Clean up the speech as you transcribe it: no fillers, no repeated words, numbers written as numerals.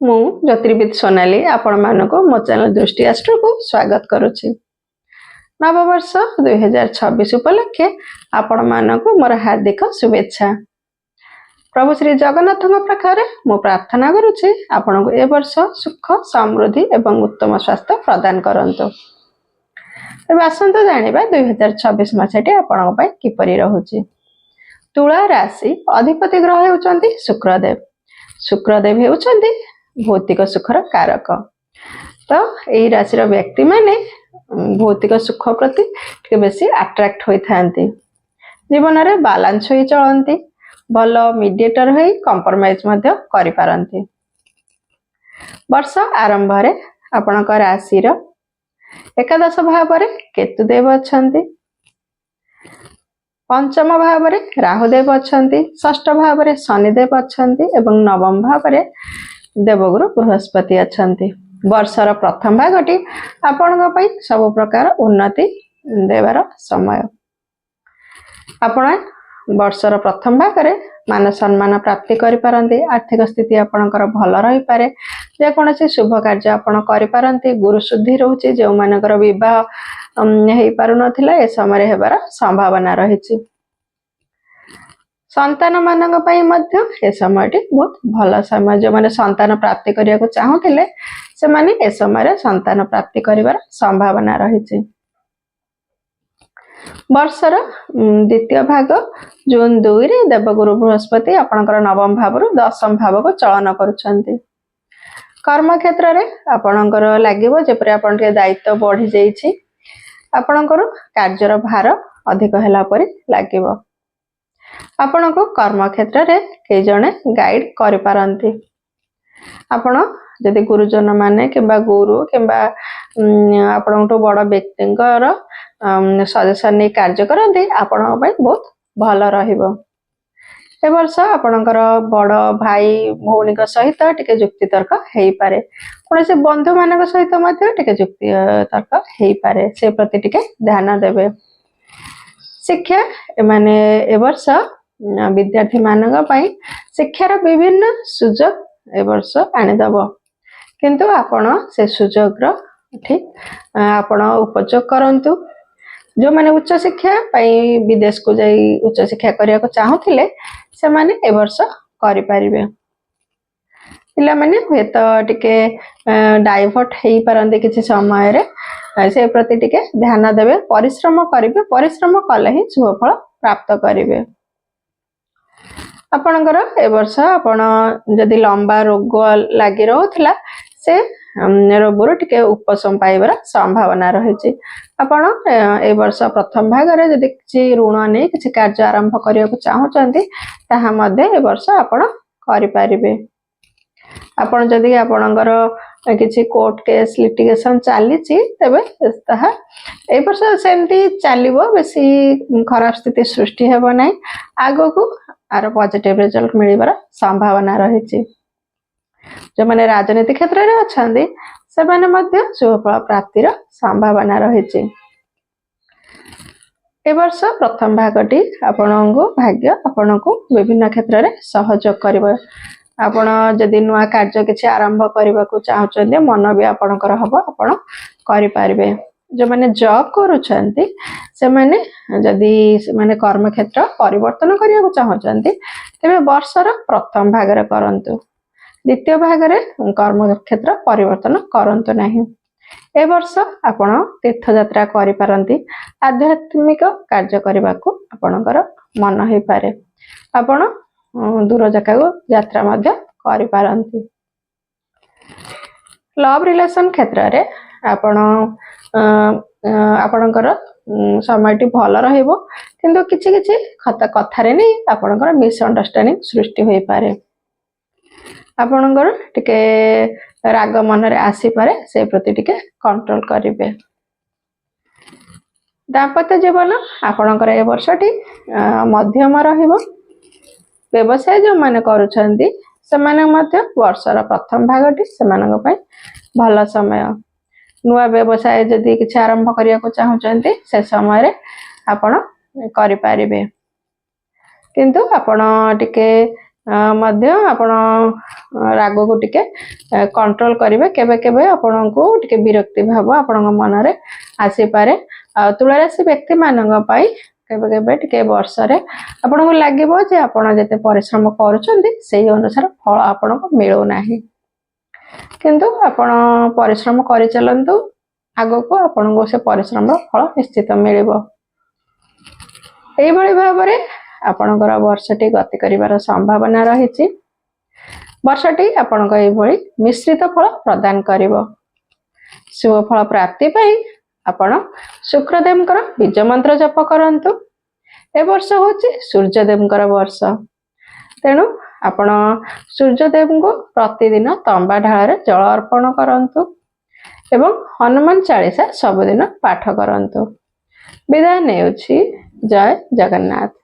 मु ज्योतिर्विद सोनाली आपण मानको मो चैनल दृष्टि एस्ट्रो को स्वागत करुछि। नववर्ष 2026 उपलक्षे आपण मानको मोर हार्दिक शुभेच्छा। प्रभु श्री जगन्नाथ पाखरे मु प्रार्थना करुछि आपण को ए वर्ष सुख समृद्धि एवं उत्तम स्वास्थ्य प्रदान करंतु। तबे आसंत जानिबा 2026 मासटी आपण पय किपरि रहुछि। तुला राशि अधिपति ग्रह हेउचंती शुक्रदेव। शुक्रदेव हेउचंती भौतिक सुखर कारक। तो यही राशि व्यक्ति माने भौतिक सुख प्रति बेसी अट्रैक्ट होई थांती। जीवन में बैलेंस होई चलंती। भल मीडिएटर होई कंप्रोमाइज मध्य करि पारंती। वर्ष आरंभ रे आपनक राशि रो एकादश भाव रे केतुदेव अछंती। पंचम भाव रे राहुदेव अछंती। षष्ठ भाव रे शनिदेव अछंती एवं नवम भाव रे देवगुरु बृहस्पति अछंती। वर्षर प्रथम भागटी आपनक पई सब प्रकार उन्नति देवार समय। आपण वर्षर प्रथम भागरे मान सम्मान प्राप्ति करि पारंती। आर्थिक स्थिति आपनकर भल रही पारे। जे कोनोसी शुभ कार्य आपण करि पारंती। गुरु शुद्धि रहउची। जे मानकर विवाह हेई पारु नथिला ए समय हेबार संभावना रहिछि। संतान मानक पई मध्य ए समयटी बहुत भल समय। जो माने संतान प्राप्ति करिया को चाहुतिले से माने ए समय संतान प्राप्ति करिवार संभावना रहिछि। वर्षर द्वितीय भाग जून 2 रे देवगुरु बृहस्पति आपनकर नवम भाव रु दशम भाव को चलन करूछंती। कर्म क्षेत्र रे आपनकर लागिवो जेपरे आपन के दायित्व बढ़ी जाईछि। आपनकर कार्यर भार अधिक हैला परि लागिवो। आपण को कर्म क्षेत्र रे कई जने गाइड करि पारंती। आपण जदि गुरुजन माने किबा गुरु किबा आपण तो बड़ व्यक्तिंकर सजेशन नै कार्य करंती आपण पय बहुत भल रहिबो। ए वर्ष आपणकर बड़ भाई भौणी का सहित टिके जुक्ति तर्क हेई पारे। कोन से बंधु मानक सहित मध्ये टिके जुक्ति तर्क हेई पारे। से प्रति टिके ध्यान देबे। शिक्षा माने ए वर्ष विद्यार्थी मानक पई शिक्षार विभिन्न सुजोग ए वर्ष आनि दबो। किंतु आपण से सुजोग रो ठीक आपण उपयोग करंतु। जो माने उच्च शिक्षा पई विदेश को जाई उच्च शिक्षा करिया को चाहुथिले से माने ए वर्ष करि परिबे। पिला माने हेत टिके डाइवर्ट हेई परंदे किछि समय रे से प्रति टिके ध्यान देबे। परिश्रम करिवे। परिश्रम कले ही शुभ फल प्राप्त करिवे। आपणकर ए वर्ष आपण जदि लंबा रोग लागि रहउथला से रोगरो टिके उपशम पाइबार संभावना रहिछि। आपण ए वर्ष प्रथम भाग रे जदि किछि ऋण नै किछि कार्य आरंभ करिया को चाहुचंती ताहा मध्ये ए वर्ष आपण करि पारिबे। आपण जदि आपणकर किछि कोर्ट केस लिटिगेशन चालीछि तबे ताहा ए वर्ष सेमती चालिबो। बेसी खराब स्थिति सृष्टि हेबो नै। आगो को आरो पॉजिटिव रिजल्ट मिलिबार संभावना रहिछि। जो माने राजनीति क्षेत्र रे अछंदी से माने मध्य शुभ फल प्राप्तिर संभावना रहिछि। ए वर्ष प्रथम भागटी आपणको भाग्य आपणको विभिन्न क्षेत्र रे सहयोग करिवो। आपण जदि नुआ कार्य किछि आरंभ करिबा को चाहुचंदी मन भी आपणकर हबो। आपण करि पारिबे। जो माने जॉब करूछंती से माने जदि माने कर्म क्षेत्र परिवर्तन करिया को चाहुचंती तबे वर्षर प्रथम भाग रे करंतु। द्वितीय भाग रे कर्म क्षेत्र परिवर्तन करंतु नाही। ए वर्ष आपण तीर्थ यात्रा करि पारंती। आध्यात्मिक कार्य करिबा को आपणकर मन होई पारे। आपण दूर जगह को यात्रा मध्ये करि पारंती। लव रिलेशन क्षेत्र रे आपण आपणकर समयटी भल रहिबो। किंतु किछि किछि कथा रे नै आपणकर मिसअंडरस्टैंडिंग सृष्टि होई पारे। आपणकर टिके राग मन रे आसी पारे। से प्रति टिके कंट्रोल करिवे। दाम्पत्य जीवन आपणकर ए वर्षटी मध्यम रहिबो। व्यवसाय जो माने करूछंती से माने मध्य वर्षर प्रथम भागटी से मानक पय भल समय। नुआ व्यवसाय जदि किछि आरंभ करिया को चाहुचंती से समय रे आपण करि पारिबे। किंतु आपण टिके ମଧ୍ୟ ଆପଣ ରାଗକୁ ଟିକେ କଣ୍ଟ୍ରୋଲ କରିବେ। କେବେ କେବେ ଆପଣଙ୍କୁ ଟିକେ ବିରକ୍ତି ଭାବ ଆପଣଙ୍କ ମନରେ ଆସିପାରେ। ଆଉ ତୁଳା ରାଶି ବ୍ୟକ୍ତିମାନଙ୍କ ପାଇଁ କେବେ କେବେ ଟିକେ ବର୍ଷରେ ଆପଣଙ୍କୁ ଲାଗିବ ଯେ ଆପଣ ଯେତେ ପରିଶ୍ରମ କରୁଛନ୍ତି ସେଇ ଅନୁସାରେ ଫଳ ଆପଣଙ୍କୁ ମିଳୁନାହିଁ, କିନ୍ତୁ ଆପଣ ପରିଶ୍ରମ କରିଚାଲନ୍ତୁ, ଆଗକୁ ଆପଣଙ୍କୁ ସେ ପରିଶ୍ରମର ଫଳ ନିଶ୍ଚିତ ମିଳିବ। ଏଇଭଳି ଭାବରେ ଆପଣଙ୍କର ବର୍ଷଟି ଗତି କରିବାର ସମ୍ଭାବନା ରହିଛି। ବର୍ଷଟି ଆପଣଙ୍କ ଏଇଭଳି ମିଶ୍ରିତ ଫଳ ପ୍ରଦାନ କରିବ। ଶୁଭ ଫଳ ପ୍ରାପ୍ତି ପାଇଁ ଆପଣ ଶୁକ୍ରଦେବଙ୍କର ବୀଜ ମନ୍ତ୍ର ଜପ କରନ୍ତୁ। ଏ ବର୍ଷ ହେଉଛି ସୂର୍ଯ୍ୟଦେବଙ୍କର ବର୍ଷ, ତେଣୁ ଆପଣ ସୂର୍ଯ୍ୟଦେବଙ୍କୁ ପ୍ରତିଦିନ ତମ୍ବା ଢାଳରେ ଜଳ ଅର୍ପଣ କରନ୍ତୁ ଏବଂ ହନୁମାନ ଚାଳିଶା ସବୁଦିନ ପାଠ କରନ୍ତୁ। ବିଦାୟ ନେଉଛି। ଜୟ ଜଗନ୍ନାଥ।